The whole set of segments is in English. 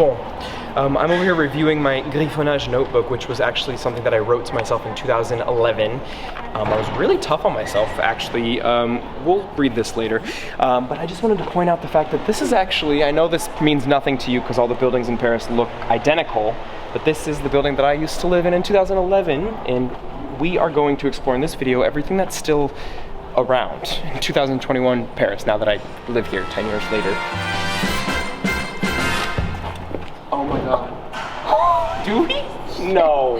Bon. I'm over here reviewing my griffonnage notebook, which was actually something that I wrote to myself in 2011. I was really tough on myself, actually. We'll read this later. But I just wanted to point out the fact that this is actually, I know this means nothing to you because all the buildings in Paris look identical, but this is the building that I used to live in 2011, and we are going to explore in this video everything that's still around in 2021 Paris, now that I live here 10 years later. Oh my god. Do we? No.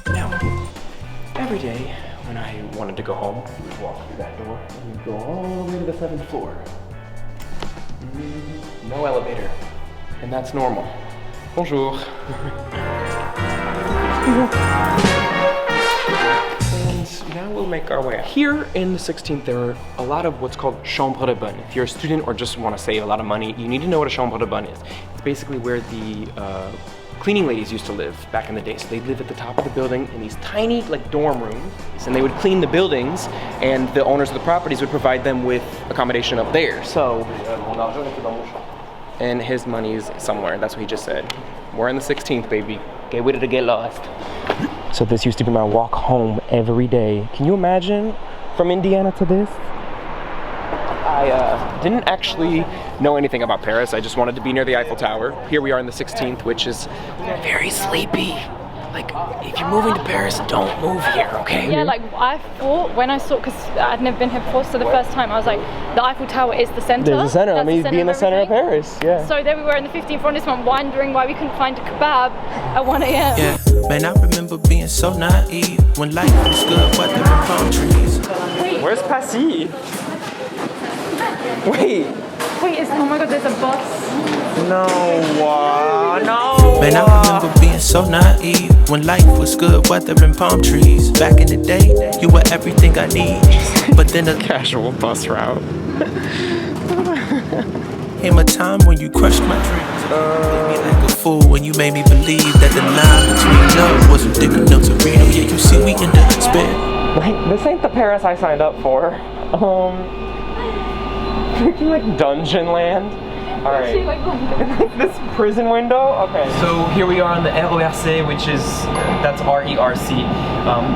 Now, every day when I wanted to go home, we'd walk through that door and we'd go all the way to the 7th floor. No elevator. And that's normal. Bonjour. And now we'll make our way out. Here in the 16th, there are a lot of what's called chambres de bonne. If you're a student or just want to save a lot of money, you need to know what a chambre de bonne is. It's basically where the cleaning ladies used to live back in the day. So they'd live at the top of the building in these tiny like dorm rooms, and they would clean the buildings, and the owners of the properties would provide them with accommodation up there. So, and his money's somewhere. That's what he just said. We're in the 16th, baby. Get with it to get lost. So this used to be my walk home every day. Can you imagine from Indiana to this? I didn't actually know anything about Paris. I just wanted to be near the Eiffel Tower. Here we are in the 16th, which is very sleepy. Like, if you're moving to Paris, don't move here, okay? Yeah, like I thought when I saw, because I'd never been here before, so the first time I was like, the Eiffel Tower is the center. There's the center. I mean, be in the center of Paris. Yeah. So there we were in the 15th arrondissement, wondering why we couldn't find a kebab at 1 a.m. Yeah, man, I remember being so naive when life was good, but there were palm trees. Wait. Where's Passy? Wait. Wait, oh my god, there's a bus. No, no. Man, I remember being so naive when life was good, weather and palm trees. Back in the day, you were everything I need. But then a casual bus route. came a time when you crushed my dreams. You made me like a fool when you made me believe that the line between love wasn't thick enough to read. Oh yeah, you see, we in the despair. Wait, this ain't the Paris I signed up for. Like Dungeon Land. All right. This prison window? Okay. So here we are on the RER C, which is, that's RER C.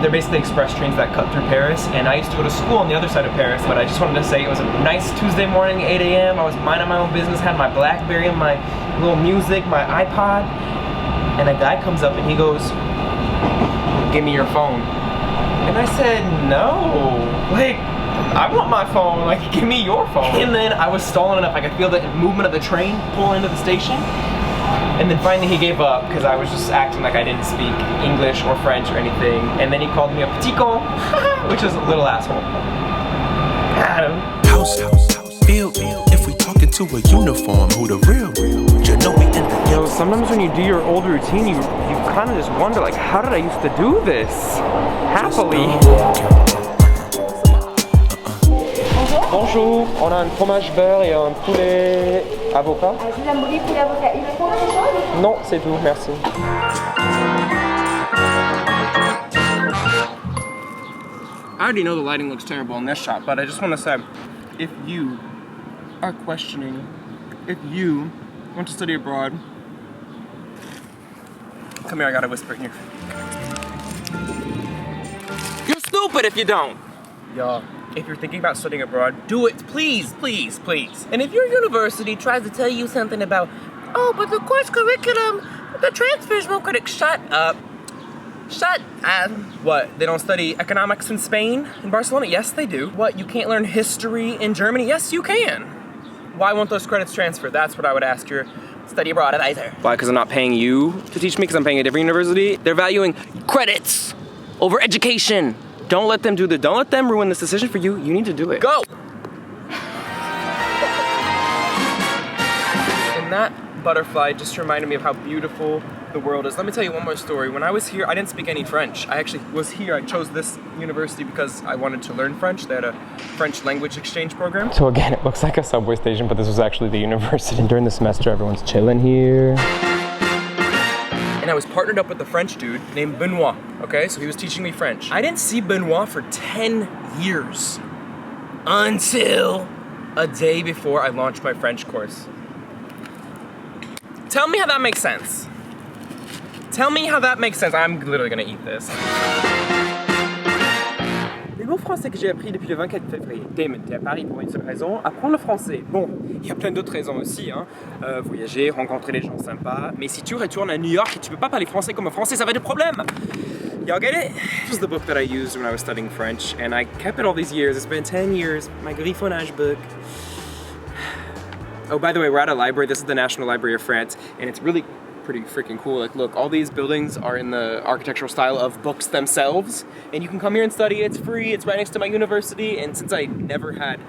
They're basically express trains that cut through Paris. And I used to go to school on the other side of Paris, but I just wanted to say it was a nice Tuesday morning, 8 a.m. I was minding my own business, had my Blackberry and my little music, my iPod. And a guy comes up and he goes, "Give me your phone." And I said, "No, like, I want my phone, like, give me your phone." And then I was stalling enough, I could feel the movement of the train pull into the station. And then finally he gave up, because I was just acting like I didn't speak English or French or anything. And then he called me a petit con, which is a little asshole. House, feel, if we talking to a uniform, who the real, you know we in the Yo, sometimes when you do your old routine, you kind of just wonder, like, how did I used to do this? Happily. Bonjour, on a un fromage beurre et un poulet avocat. Je vous aimerais poulet avocat. Il faut autre chose? Non, c'est tout, merci. I already know the lighting looks terrible in this shot, but I just want to say, if you are questioning, if you want to study abroad, come here, I gotta whisper in your face. You're stupid if you don't. Yeah. If you're thinking about studying abroad, do it, please, please, please. And if your university tries to tell you something about, oh, but the course curriculum, the transfers won't credit, shut up. Shut up. What, they don't study economics in Spain, in Barcelona? Yes, they do. What, you can't learn history in Germany? Yes, you can. Why won't those credits transfer? That's what I would ask your study abroad advisor. Why, because I'm not paying you to teach me because I'm paying a different university? They're valuing credits over education. Don't let them don't let them ruin this decision for you. You need to do it. Go! And that butterfly just reminded me of how beautiful the world is. Let me tell you one more story. When I was here, I didn't speak any French. I actually was here. I chose this university because I wanted to learn French. They had a French language exchange program. So again, it looks like a subway station, but this was actually the university. And during the semester, everyone's chilling here. And I was partnered up with a French dude named Benoit, okay? So he was teaching me French. I didn't see Benoit for 10 years until a day before I launched my French course. Tell me how that makes sense. Tell me how that makes sense. I'm literally gonna eat this. Les mots français que j'ai appris depuis le 24 février. Damon, t'es à Paris pour une seule raison, apprendre le français. Bon, il y a plein d'autres raisons aussi, hein. Voyager, rencontrer des gens sympas. Mais si tu retournes à New York et tu peux pas parler français comme un français, ça va être un problème. Y'all get it? This was the book that I used when I was studying French, and I kept it all these years. It's been 10 years. My griffonnage book. Oh, by the way, we're at a library. This is the National Library of France, and it's really pretty freaking cool. Like, look, all these buildings are in the architectural style of books themselves, and you can come here and study. It's free. It's right next to my university, and since I never had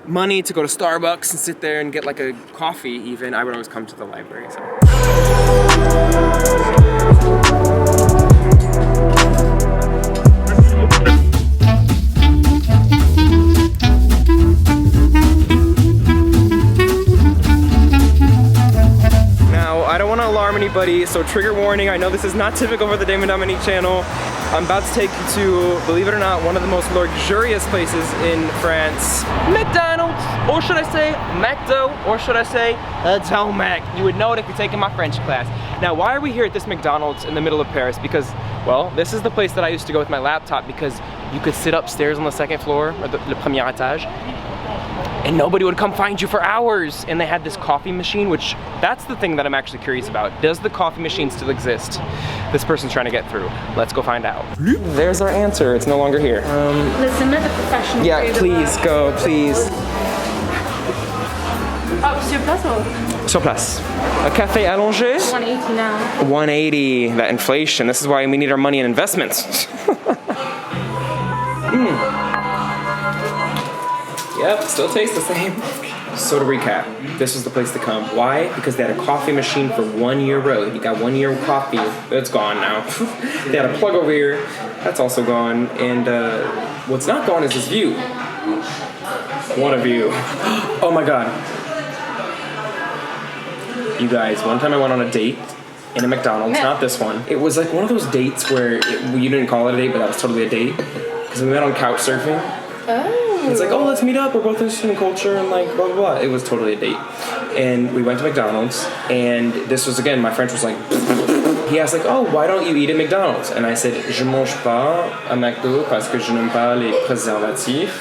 money to go to Starbucks and sit there and get like a coffee even, I would always come to the library. So. Anybody, so trigger warning. I know this is not typical for the Damon Dominique channel. I'm about to take you to, believe it or not, one of the most luxurious places in France. McDonald's, or should I say McDo, or should I say Throwback. You would know it if you're taking my French class. Now, why are we here at this McDonald's in the middle of Paris? Because, well, this is the place that I used to go with my laptop because you could sit upstairs on the second floor, or the premier étage, and nobody would come find you for hours. And they had this coffee machine, which that's the thing that I'm actually curious about. Does the coffee machine still exist? This person's trying to get through. Let's go find out. There's our answer. It's no longer here. Listen, let the professional. Yeah, please go, please. Oh, sur place or? Sur place. A café allongé? 180 now. 180. That inflation. This is why we need our money in investments. Yep, still tastes the same. So to recap, this was the place to come. Why? Because they had a coffee machine for €1. You got 1 year of coffee. It's gone now. They had a plug over here. That's also gone. And what's not gone is this view. What a view. Oh my God. You guys, one time I went on a date in a McDonald's, not this one. It was like one of those dates where you didn't call it a date, but that was totally a date. Because we met on couch surfing. Oh. It's like, oh, let's meet up. We're both interested in culture and like blah, blah, blah. It was totally a date. And we went to McDonald's, and this was, again, my French was like, he asked like, oh, why don't you eat at McDonald's? And I said, je mange pas à McDo parce que je n'aime pas les préservatifs.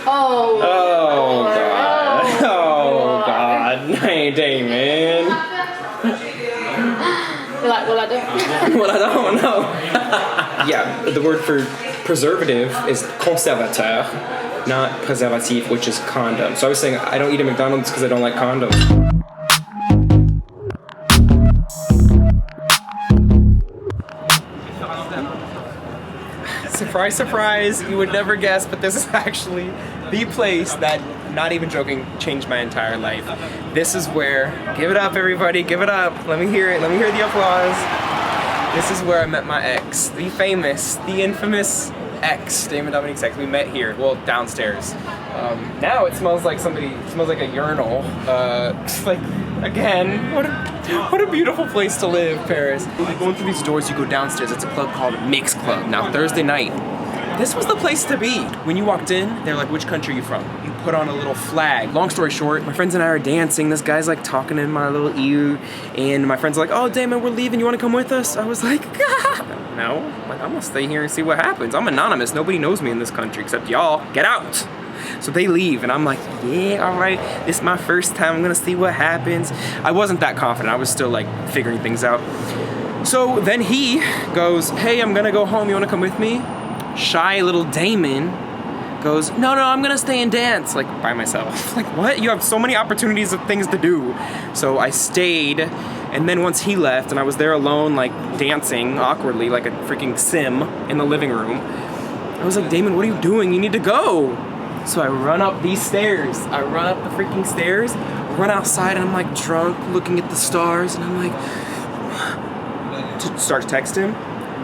Oh. Oh, God. Oh, God. Hey, Damon. You're like, well, I don't. Well, I don't know. Yeah, the word for preservative is conservateur, not préservatif, which is condom. So I was saying I don't eat at McDonald's because I don't like condoms. Surprise, surprise, you would never guess, but this is actually the place that, not even joking, changed my entire life. This is where, give it up everybody, give it up. Let me hear it, let me hear the applause. This is where I met my ex, the famous, the infamous ex, Damon Dominique's ex. We met here, well, downstairs. Now it smells like it smells like a urinal. Just like, again, what a beautiful place to live, Paris. Going through these doors, you go downstairs. It's a club called Mixclub. Now, Thursday night, this was the place to be. When you walked in, they're like, which country are you from? You put on a little flag. Long story short, my friends and I are dancing. This guy's like talking in my little ear, and my friends are like, oh, Damon, we're leaving. You want to come with us? I was like, no. Like, I'm gonna stay here and see what happens. I'm anonymous. Nobody knows me in this country except y'all. Get out. So they leave, and I'm like, yeah, all right. This is my first time. I'm gonna see what happens. I wasn't that confident. I was still like figuring things out. So then he goes, hey, I'm gonna go home. You wanna come with me? Shy little Damon goes, no, I'm gonna stay and dance, like by myself. Like, what? You have so many opportunities of things to do. So I stayed, and then once he left and I was there alone, like dancing awkwardly like a freaking sim in the living room, I was like, Damon, what are you doing? You need to go. So I run up these stairs. I run up the freaking stairs, run outside, and I'm like drunk looking at the stars, and I'm like, to start to text him.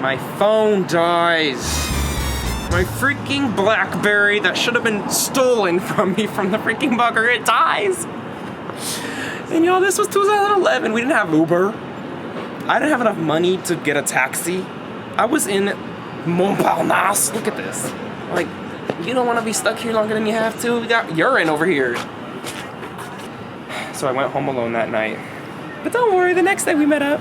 My phone dies. My freaking BlackBerry that should have been stolen from me from the freaking bugger, it dies. And y'all, this was 2011. We didn't have Uber. I didn't have enough money to get a taxi. I was in Montparnasse. Look at this. Like, You don't want to be stuck here longer than you have to. We got urine over here. So I went home alone that night. But don't worry, the next day we met up.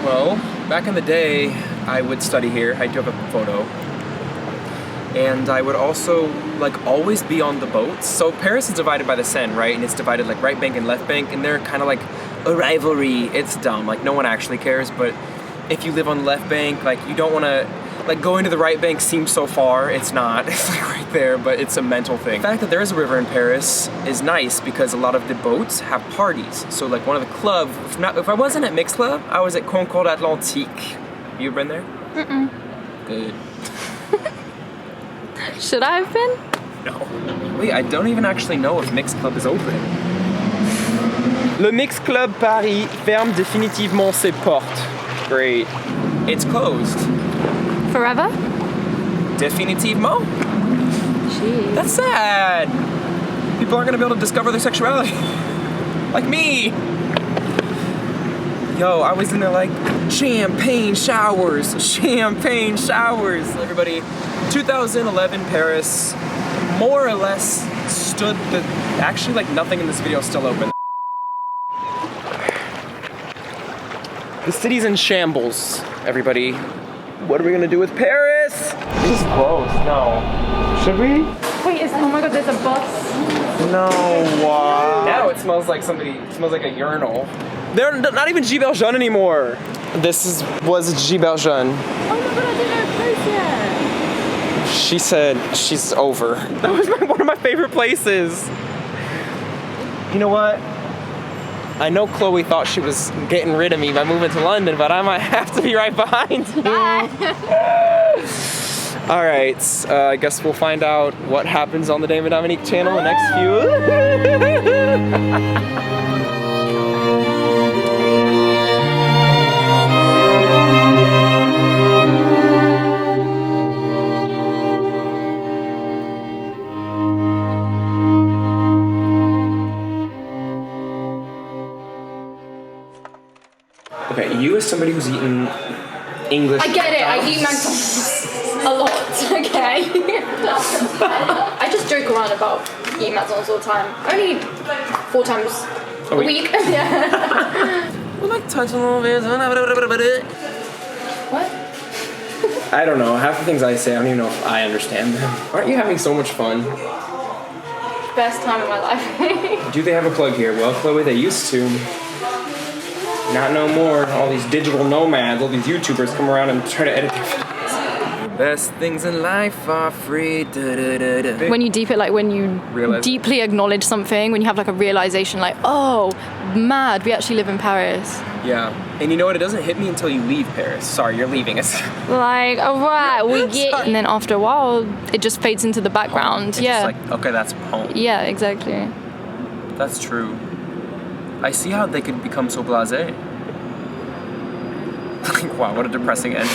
Well, back in the day, I would study here. I do have a photo. And I would also, like, always be on the boats. So Paris is divided by the Seine, right? And it's divided, like, right bank and left bank. And they're kind of like a rivalry. It's dumb. Like, no one actually cares. But if you live on the left bank, like, you don't want to... Like, going to the right bank seems so far. It's not. It's, like, right there. But it's a mental thing. The fact that there is a river in Paris is nice because a lot of the boats have parties. So, like, one of the clubs... If I wasn't at Mixclub, I was at Concorde Atlantique. You been there? Mm-mm. Good. Should I have been? No. Wait, I don't even actually know if Mixclub is open. Le Mixclub Pah-ree ferme définitivement ses portes. Great. It's closed. Forever? Définitivement? Jeez. That's sad. People aren't gonna be able to discover their sexuality. Like me. Yo, I was in there like, champagne showers. Everybody, 2011 Paris, more or less stood the, actually like nothing in this video is still open. The city's in shambles, everybody. What are we gonna do with Paris? This is closed, no. Should we? Wait, oh my god, there's a bus. No, now it smells like it smells like a urinal. They're not even G. Belgian anymore. Was G. Belgian. Oh my god, I didn't know close yet. She said she's over. That was one of my favorite places. You know what? I know Chloe thought she was getting rid of me by moving to London, but I might have to be right behind you. Bye. All right, I guess we'll find out what happens on the Damon Dominique channel in the next few. Okay, you as somebody who's eaten English... I get it, I eat McDonald's a lot, okay? I just joke around about eating McDonald's all the time. Only 4 times a week. Yeah. We'll like touch a little bit. What? I don't know, half the things I say, I don't even know if I understand them. Aren't you having so much fun? Best time of my life. Do they have a plug here? Well, Chloe, they used to. Not no more. All these digital nomads, all these YouTubers come around and try to edit their videos. The best things in life are free. When you deeply acknowledge something, when you have like a realization like, oh, mad, we actually live in Paris. Yeah. And you know what? It doesn't hit me until you leave Paris. Sorry, you're leaving us. Like, alright, we get... And then after a while, it just fades into the background. It's yeah. just like, okay, that's home. Yeah, exactly. That's true. I see how they could become so blasé. Like, wow, what a depressing end.